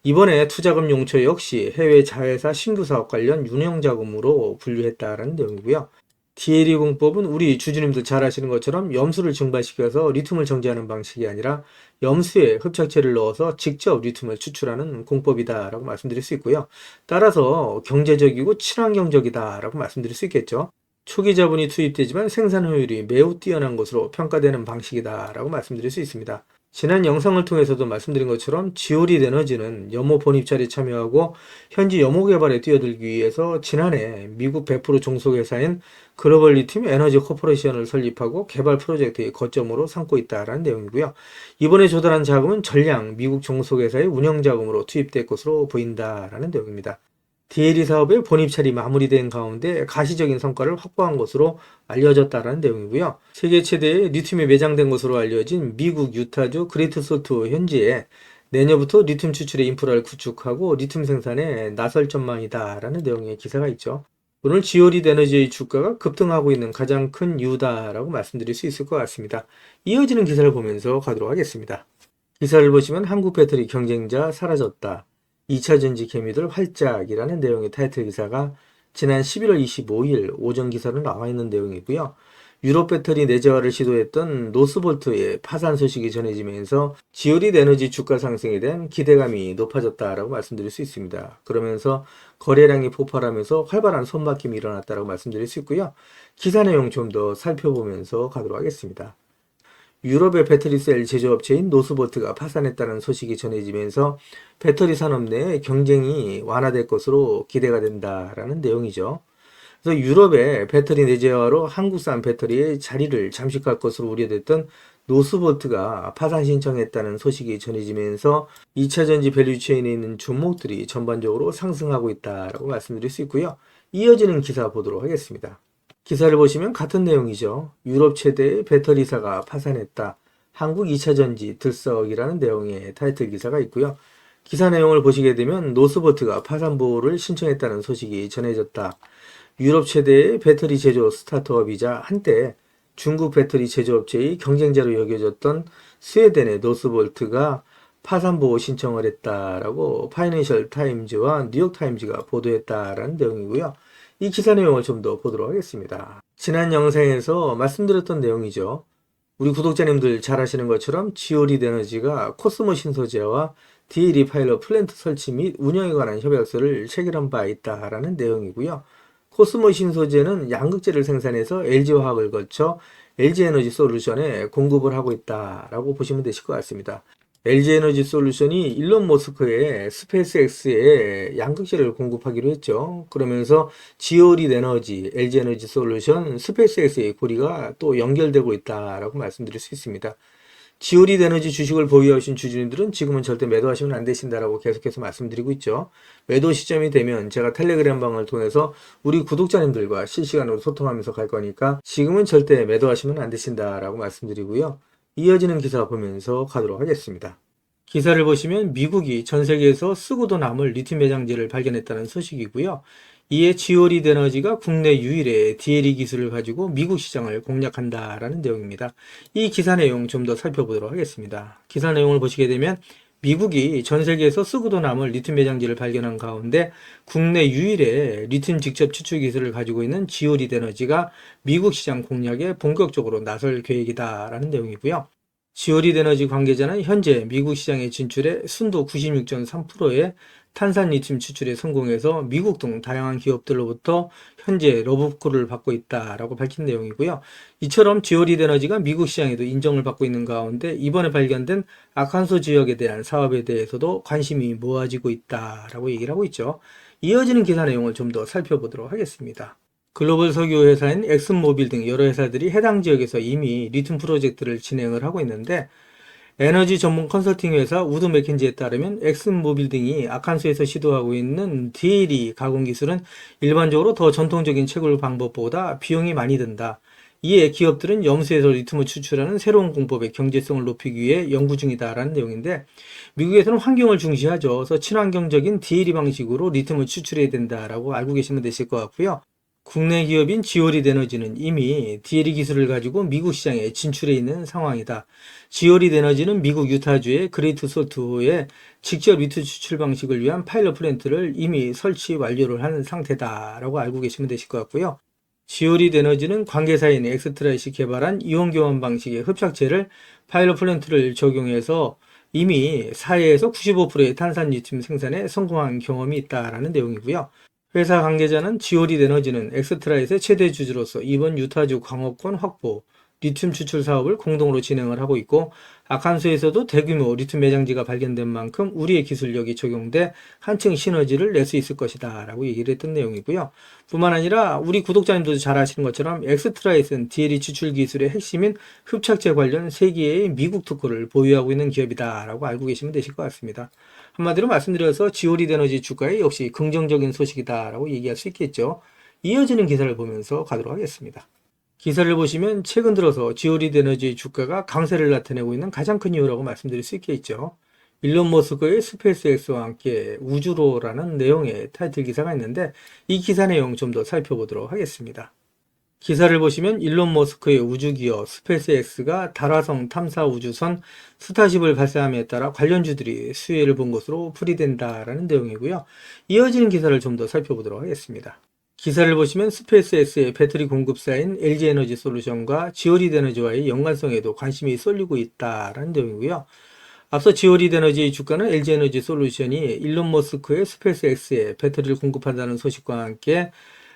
이번에 투자금 용처 역시 해외 자회사 신규 사업 관련 운영자금으로 분류했다라는 내용이고요. DLE 공법은 우리 주주님들 잘 아시는 것처럼 염수를 증발시켜서 리튬을 정제하는 방식이 아니라 염수에 흡착제를 넣어서 직접 리튬을 추출하는 공법이다라고 말씀드릴 수 있고요. 따라서 경제적이고 친환경적이다라고 말씀드릴 수 있겠죠. 초기 자본이 투입되지만 생산 효율이 매우 뛰어난 것으로 평가되는 방식이다라고 말씀드릴 수 있습니다. 지난 영상을 통해서도 말씀드린 것처럼 지오리드 에너지는 염호 본입찰에 참여하고 현지 염호 개발에 뛰어들기 위해서 지난해 미국 100% 종속회사인 글로벌 리튬 에너지 코퍼레이션을 설립하고 개발 프로젝트의 거점으로 삼고 있다는 내용이고요. 이번에 조달한 자금은 전량 미국 종속회사의 운영자금으로 투입될 것으로 보인다라는 내용입니다. DLE 사업의 본입찰이 마무리된 가운데 가시적인 성과를 확보한 것으로 알려졌다는 내용이고요. 세계 최대의 리튬이 매장된 것으로 알려진 미국 유타주 그레이트 솔트 현지에 내년부터 리튬 추출의 인프라를 구축하고 리튬 생산에 나설 전망이다라는 내용의 기사가 있죠. 오늘 지오리드 에너지의 주가가 급등하고 있는 가장 큰 이유다라고 말씀드릴 수 있을 것 같습니다. 이어지는 기사를 보면서 가도록 하겠습니다. 기사를 보시면 한국 배터리 경쟁자 사라졌다. 2차전지 개미들 활짝이라는 내용의 타이틀 기사가 지난 11월 25일 오전 기사로 나와 있는 내용이고요. 유럽 배터리 내재화를 시도했던 노스볼트의 파산 소식이 전해지면서 지오리드 에너지 주가 상승에 대한 기대감이 높아졌다라고 말씀드릴 수 있습니다. 그러면서 거래량이 폭발하면서 활발한 손바뀜이 일어났다라고 말씀드릴 수 있고요. 기사 내용 좀 더 살펴보면서 가도록 하겠습니다. 유럽의 배터리셀 제조업체인 노스볼트가 파산했다는 소식이 전해지면서 배터리 산업 내 경쟁이 완화될 것으로 기대가 된다라는 내용이죠. 그래서 유럽의 배터리 내재화로 한국산 배터리의 자리를 잠식할 것으로 우려됐던 노스볼트가 파산 신청했다는 소식이 전해지면서 2차전지 밸류체인에 있는 종목들이 전반적으로 상승하고 있다라고 말씀드릴 수 있고요. 이어지는 기사 보도록 하겠습니다. 기사를 보시면 같은 내용이죠. 유럽 최대의 배터리사가 파산했다. 한국 2차전지 들썩이라는 내용의 타이틀 기사가 있고요. 기사 내용을 보시게 되면 노스보트가 파산 보호를 신청했다는 소식이 전해졌다. 유럽 최대의 배터리 제조 스타트업이자 한때 중국 배터리 제조업체의 경쟁자로 여겨졌던 스웨덴의 노스볼트가 파산 보호 신청을 했다라고 파이낸셜 타임즈와 뉴욕 타임즈가 보도했다라는 내용이고요. 이 기사 내용을 좀 더 보도록 하겠습니다. 지난 영상에서 말씀드렸던 내용이죠. 우리 구독자님들 잘 아시는 것처럼 지오리드 에너지가 코스모 신소재와 DLE 파일럿 플랜트 설치 및 운영에 관한 협약서를 체결한 바 있다라는 내용이고요. 코스모 신소재는 양극재를 생산해서 LG화학을 거쳐 LG에너지 솔루션에 공급을 하고 있다라고 보시면 되실 것 같습니다. LG에너지 솔루션이 일론 머스크의 스페이스X에 양극재를 공급하기로 했죠. 그러면서 지오리드 에너지, LG에너지 솔루션, 스페이스X의 고리가 또 연결되고 있다라고 말씀드릴 수 있습니다. 지오리드 에너지 주식을 보유하신 주주님들은 지금은 절대 매도하시면 안 되신다라고 계속해서 말씀드리고 있죠. 매도 시점이 되면 제가 텔레그램 방을 통해서 우리 구독자님들과 실시간으로 소통하면서 갈 거니까 지금은 절대 매도하시면 안 되신다라고 말씀드리고요. 이어지는 기사 보면서 가도록 하겠습니다. 기사를 보시면 미국이 전 세계에서 쓰고도 남을 리튬 매장지를 발견했다는 소식이고요. 이에 지오리드 에너지가 국내 유일의 DLE 기술을 가지고 미국 시장을 공략한다라는 내용입니다. 이 기사 내용 좀 더 살펴보도록 하겠습니다. 기사 내용을 보시게 되면 미국이 전 세계에서 쓰고도 남을 리튬 매장지를 발견한 가운데 국내 유일의 리튬 직접 추출 기술을 가지고 있는 지오리드 에너지가 미국 시장 공략에 본격적으로 나설 계획이다라는 내용이고요. 지오리드 에너지 관계자는 현재 미국 시장에 진출해 순도 96.3%의 탄산 리튬 추출에 성공해서 미국 등 다양한 기업들로부터 현재 러브콜을 받고 있다라고 밝힌 내용이고요. 이처럼 지오리드 에너지가 미국 시장에도 인정을 받고 있는 가운데 이번에 발견된 아칸소 지역에 대한 사업에 대해서도 관심이 모아지고 있다라고 얘기를 하고 있죠. 이어지는 기사 내용을 좀 더 살펴보도록 하겠습니다. 글로벌 석유 회사인 엑슨모빌 등 여러 회사들이 해당 지역에서 이미 리튬 프로젝트를 진행을 하고 있는데 에너지 전문 컨설팅 회사 우드 맥킨지에 따르면 엑슨모빌 등이 아칸소에서 시도하고 있는 DLE 가공 기술은 일반적으로 더 전통적인 채굴 방법보다 비용이 많이 든다. 이에 기업들은 염수에서 리튬을 추출하는 새로운 공법의 경제성을 높이기 위해 연구 중이다라는 내용인데 미국에서는 환경을 중시하죠. 그래서 친환경적인 DLE 방식으로 리튬을 추출해야 된다라고 알고 계시면 되실 것 같고요. 국내 기업인 지오리드 에너지는 이미 DLE 기술을 가지고 미국 시장에 진출해 있는 상황이다. 지오리드 에너지는 미국 유타주의 그레이트 솔트호에 직접 리튬 추출 방식을 위한 파일럿 플랜트를 이미 설치 완료를 한 상태다라고 알고 계시면 되실 것 같고요. 지오리드 에너지는 관계사인 엑스트라이시 개발한 이온 교환 방식의 흡착제를 파일럿 플랜트를 적용해서 이미 4회에서 95%의 탄산 리튬 생산에 성공한 경험이 있다라는 내용이고요. 회사 관계자는 지오리드 에너지는 엑스트라잇의 최대 주주로서 이번 유타주 광업권 확보, 리튬 추출 사업을 공동으로 진행을 하고 있고 아칸소에서도 대규모 리튬 매장지가 발견된 만큼 우리의 기술력이 적용돼 한층 시너지를 낼 수 있을 것이다 라고 얘기를 했던 내용이고요. 뿐만 아니라 우리 구독자님들도 잘 아시는 것처럼 엑스트라잇은 DLE 추출 기술의 핵심인 흡착제 관련 세계의 미국 특허를 보유하고 있는 기업이다 라고 알고 계시면 되실 것 같습니다. 한마디로 말씀드려서 지오리드 에너지 주가에 역시 긍정적인 소식이다 라고 얘기할 수 있겠죠. 이어지는 기사를 보면서 가도록 하겠습니다. 기사를 보시면 최근 들어서 지오리드 에너지의 주가가 강세를 나타내고 있는 가장 큰 이유라고 말씀드릴 수 있겠죠. 일론 머스크의 스페이스X와 함께 우주로라는 내용의 타이틀 기사가 있는데 이 기사 내용 좀 더 살펴보도록 하겠습니다. 기사를 보시면 일론 머스크의 우주기업 스페이스X가 달화성 탐사 우주선 스타쉽을 발사함에 따라 관련주들이 수혜를 본 것으로 풀이된다라는 내용이고요. 이어지는 기사를 좀 더 살펴보도록 하겠습니다. 기사를 보시면 스페이스X의 배터리 공급사인 LG에너지 솔루션과 지오리드 에너지와의 연관성에도 관심이 쏠리고 있다라는 내용이고요. 앞서 지오리드 에너지의 주가는 LG에너지 솔루션이 일론 머스크의 스페이스X에 배터리를 공급한다는 소식과 함께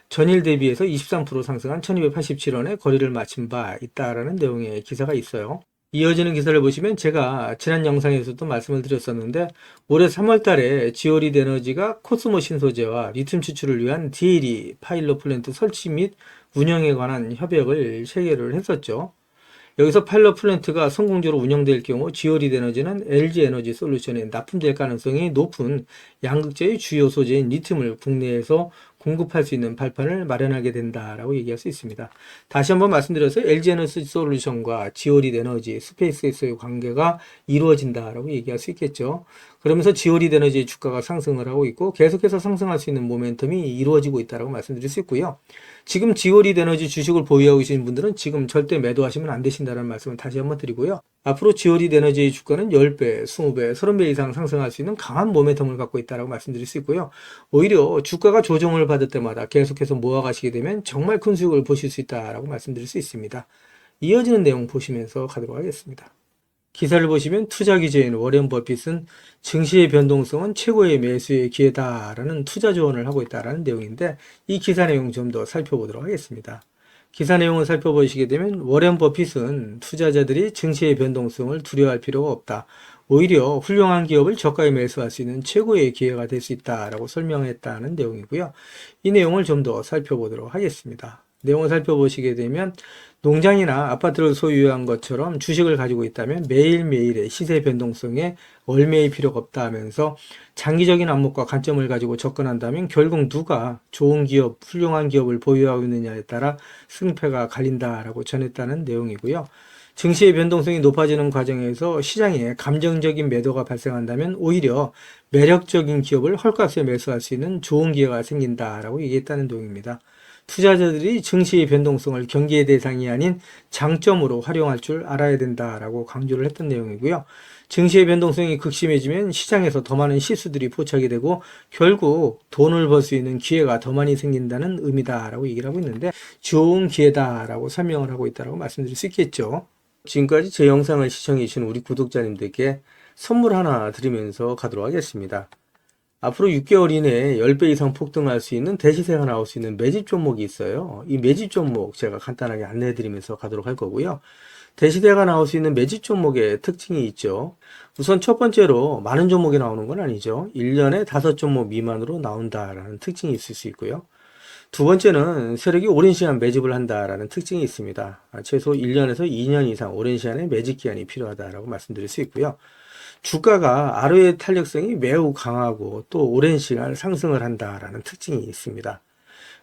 전일 대비해서 23% 상승한 1287원에 거래를 마친 바 있다라는 내용의 기사가 있어요. 이어지는 기사를 보시면 제가 지난 영상에서도 말씀을 드렸었는데 올해 3월 달에 지오리드 에너지가 코스모 신소재와 리튬 추출을 위한 DLE 파일럿 플랜트 설치 및 운영에 관한 협약을 체결을 했었죠. 여기서 파일럿 플랜트가 성공적으로 운영될 경우 지오리드 에너지는 LG 에너지 솔루션에 납품될 가능성이 높은 양극재의 주요 소재인 리튬을 국내에서 공급할 수 있는 발판을 마련하게 된다라고 얘기할 수 있습니다. 다시 한번 말씀드려서 LG 에너지 솔루션과 지오리드 에너지, 스페이스X의 관계가 이루어진다라고 얘기할 수 있겠죠. 그러면서 지오리드 에너지의 주가가 상승을 하고 있고 계속해서 상승할 수 있는 모멘텀이 이루어지고 있다라고 말씀드릴 수 있고요. 지금 지오리드 에너지 주식을 보유하고 계신 분들은 지금 절대 매도하시면 안 되신다는 말씀을 다시 한번 드리고요. 앞으로 지오리드 에너지의 주가는 10배, 20배, 30배 이상 상승할 수 있는 강한 모멘텀을 갖고 있다고 말씀드릴 수 있고요. 오히려 주가가 조정을 받을 때마다 계속해서 모아가시게 되면 정말 큰 수익을 보실 수 있다고 말씀드릴 수 있습니다. 이어지는 내용 보시면서 가도록 하겠습니다. 기사를 보시면 투자 기재인 워렌 버핏은 증시의 변동성은 최고의 매수의 기회다라는 투자 조언을 하고 있다는 내용인데 이 기사 내용 좀 더 살펴보도록 하겠습니다. 기사 내용을 살펴보시게 되면 워렌 버핏은 투자자들이 증시의 변동성을 두려워할 필요가 없다. 오히려 훌륭한 기업을 저가에 매수할 수 있는 최고의 기회가 될 수 있다라고 설명했다는 내용이고요. 이 내용을 좀 더 살펴보도록 하겠습니다. 내용을 살펴보시게 되면 농장이나 아파트를 소유한 것처럼 주식을 가지고 있다면 매일매일의 시세 변동성에 얽매일 필요가 없다 하면서 장기적인 안목과 관점을 가지고 접근한다면 결국 누가 좋은 기업, 훌륭한 기업을 보유하고 있느냐에 따라 승패가 갈린다라고 전했다는 내용이고요. 증시의 변동성이 높아지는 과정에서 시장에 감정적인 매도가 발생한다면 오히려 매력적인 기업을 헐값에 매수할 수 있는 좋은 기회가 생긴다라고 얘기했다는 내용입니다. 투자자들이 증시의 변동성을 경계의 대상이 아닌 장점으로 활용할 줄 알아야 된다라고 강조를 했던 내용이고요. 증시의 변동성이 극심해지면 시장에서 더 많은 실수들이 포착이 되고 결국 돈을 벌 수 있는 기회가 더 많이 생긴다는 의미다라고 얘기를 하고 있는데, 좋은 기회다라고 설명을 하고 있다라고 말씀드릴 수 있겠죠. 지금까지 제 영상을 시청해 주신 우리 구독자님들께 선물 하나 드리면서 가도록 하겠습니다. 앞으로 6개월 이내에 10배 이상 폭등할 수 있는 대시세가 나올 수 있는 매집 종목이 있어요. 이 매집 종목 제가 간단하게 안내해 드리면서 가도록 할 거고요. 대시세가 나올 수 있는 매집 종목의 특징이 있죠. 우선 첫 번째로 많은 종목이 나오는 건 아니죠. 1년에 5종목 미만으로 나온다라는 특징이 있을 수 있고요. 두 번째는 세력이 오랜 시간 매집을 한다라는 특징이 있습니다. 최소 1년에서 2년 이상 오랜 시간의 매집 기간이 필요하다라고 말씀드릴 수 있고요. 주가가 ROE 탄력성이 매우 강하고 또 오랜 시간 상승을 한다라는 특징이 있습니다.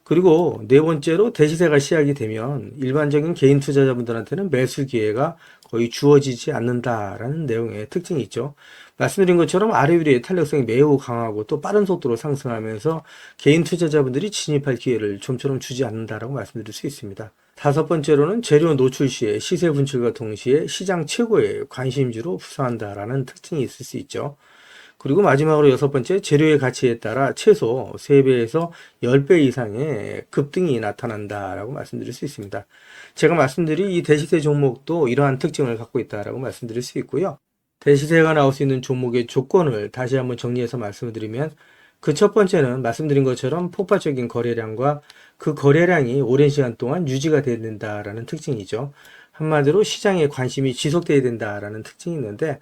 그리고 네 번째로 대시세가 시작이 되면 일반적인 개인 투자자분들한테는 매수 기회가 거의 주어지지 않는다라는 내용의 특징이 있죠. 말씀드린 것처럼 ROE의 탄력성이 매우 강하고 또 빠른 속도로 상승하면서 개인 투자자분들이 진입할 기회를 좀처럼 주지 않는다라고 말씀드릴 수 있습니다. 다섯 번째로는 재료 노출 시에 시세 분출과 동시에 시장 최고의 관심주로 부상한다라는 특징이 있을 수 있죠. 그리고 마지막으로 여섯 번째, 재료의 가치에 따라 최소 3배에서 10배 이상의 급등이 나타난다라고 말씀드릴 수 있습니다. 제가 말씀드린 이 대시세 종목도 이러한 특징을 갖고 있다라고 말씀드릴 수 있고요. 대시세가 나올 수 있는 종목의 조건을 다시 한번 정리해서 말씀을 드리면, 그 첫 번째는 말씀드린 것처럼 폭발적인 거래량과 그 거래량이 오랜 시간 동안 유지가 돼야 된다라는 특징이죠. 한마디로 시장에 관심이 지속돼야 된다라는 특징이 있는데,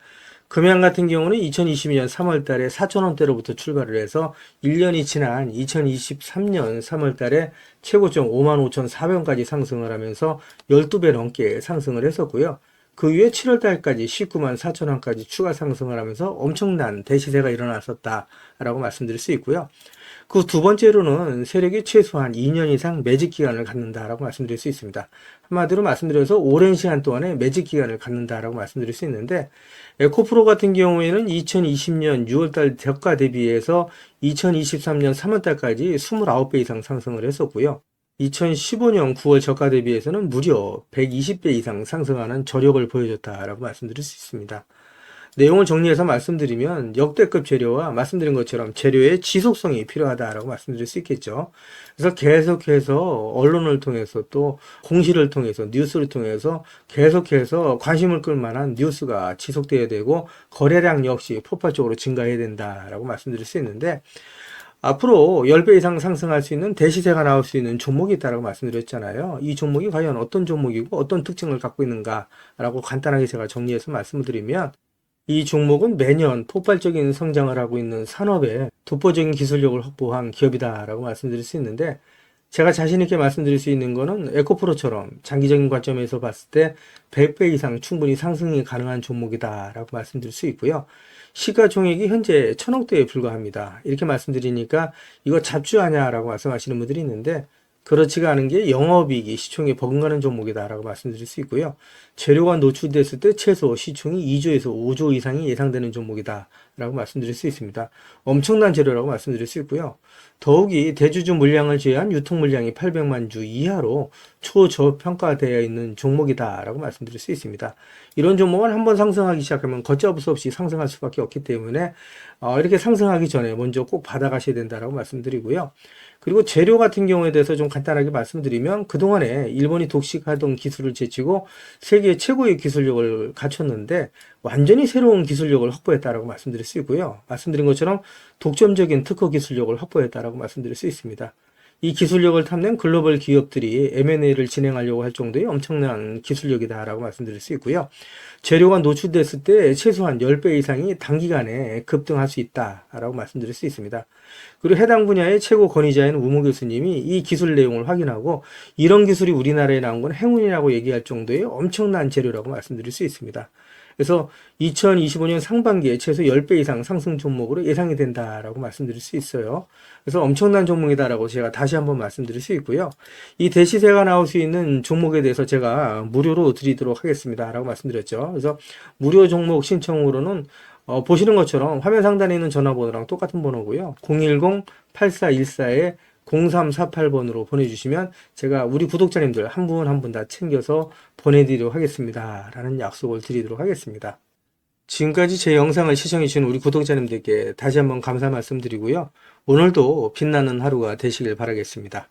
금양 같은 경우는 2022년 3월 달에 4,000원대로부터 출발을 해서 1년이 지난 2023년 3월 달에 최고점 55,400원까지 상승을 하면서 12배 넘게 상승을 했었고요. 그 후에 7월 달까지 194,000원까지 추가 상승을 하면서 엄청난 대시세가 일어났었다라고 말씀드릴 수 있고요. 그 두 번째로는 세력이 최소한 2년 이상 매집 기간을 갖는다라고 말씀드릴 수 있습니다. 한마디로 말씀드려서 오랜 시간 동안에 매집 기간을 갖는다라고 말씀드릴 수 있는데, 에코프로 같은 경우에는 2020년 6월달 저가 대비해서 2023년 3월달까지 29배 이상 상승을 했었고요. 2015년 9월 저가 대비해서는 무려 120배 이상 상승하는 저력을 보여줬다라고 말씀드릴 수 있습니다. 내용을 정리해서 말씀드리면 역대급 재료와 말씀드린 것처럼 재료의 지속성이 필요하다라고 말씀드릴 수 있겠죠. 그래서 계속해서 언론을 통해서 또 공시를 통해서 뉴스를 통해서 계속해서 관심을 끌 만한 뉴스가 지속돼야 되고 거래량 역시 폭발적으로 증가해야 된다라고 말씀드릴 수 있는데, 앞으로 10배 이상 상승할 수 있는 대시세가 나올 수 있는 종목이 있다고 말씀드렸잖아요. 이 종목이 과연 어떤 종목이고 어떤 특징을 갖고 있는가라고 간단하게 제가 정리해서 말씀을 드리면, 이 종목은 매년 폭발적인 성장을 하고 있는 산업에 독보적인 기술력을 확보한 기업이다라고 말씀드릴 수 있는데, 제가 자신 있게 말씀드릴 수 있는 거는 에코프로처럼 장기적인 관점에서 봤을 때 100배 이상 충분히 상승이 가능한 종목이다라고 말씀드릴 수 있고요. 시가총액이 현재 1,000억대에 불과합니다. 이렇게 말씀드리니까 이거 잡주하냐라고 말씀하시는 분들이 있는데, 그렇지가 않은 게 영업이익이 시총에 버금가는 종목이다라고 말씀드릴 수 있고요. 재료가 노출됐을 때 최소 시총이 2조에서 5조 이상이 예상되는 종목이다라고 말씀드릴 수 있습니다. 엄청난 재료라고 말씀드릴 수 있고요. 더욱이 대주주 물량을 제외한 유통 물량이 800만 주 이하로 초저평가되어 있는 종목이다라고 말씀드릴 수 있습니다. 이런 종목은 한번 상승하기 시작하면 걷잡을 수 없이 상승할 수밖에 없기 때문에 이렇게 상승하기 전에 먼저 꼭 받아가셔야 된다라고 말씀드리고요. 그리고 재료 같은 경우에 대해서 좀 간단하게 말씀드리면, 그동안에 일본이 독식하던 기술을 제치고 세계 최고의 기술력을 갖췄는데 완전히 새로운 기술력을 확보했다라고 말씀드릴 수 있고요. 말씀드린 것처럼 독점적인 특허 기술력을 확보했다라고 말씀드릴 수 있습니다. 이 기술력을 탐낸 글로벌 기업들이 M&A를 진행하려고 할 정도의 엄청난 기술력이다라고 말씀드릴 수 있고요. 재료가 노출됐을 때 최소한 10배 이상이 단기간에 급등할 수 있다라고 말씀드릴 수 있습니다. 그리고 해당 분야의 최고 권위자인 우모 교수님이 이 기술 내용을 확인하고 이런 기술이 우리나라에 나온 건 행운이라고 얘기할 정도의 엄청난 재료라고 말씀드릴 수 있습니다. 그래서 2025년 상반기에 최소 10배 이상 상승 종목으로 예상이 된다라고 말씀드릴 수 있어요. 그래서 엄청난 종목이다라고 제가 다시 한번 말씀드릴 수 있고요. 이 대시세가 나올 수 있는 종목에 대해서 제가 무료로 드리도록 하겠습니다라고 말씀드렸죠. 그래서 무료 종목 신청으로는 보시는 것처럼 화면 상단에 있는 전화번호랑 똑같은 번호고요. 010-8414에 0348번으로 보내주시면 제가 우리 구독자님들 한 분 한 분 다 챙겨서 보내드리도록 하겠습니다. 라는 약속을 드리도록 하겠습니다. 지금까지 제 영상을 시청해주신 우리 구독자님들께 다시 한번 감사 말씀드리고요. 오늘도 빛나는 하루가 되시길 바라겠습니다.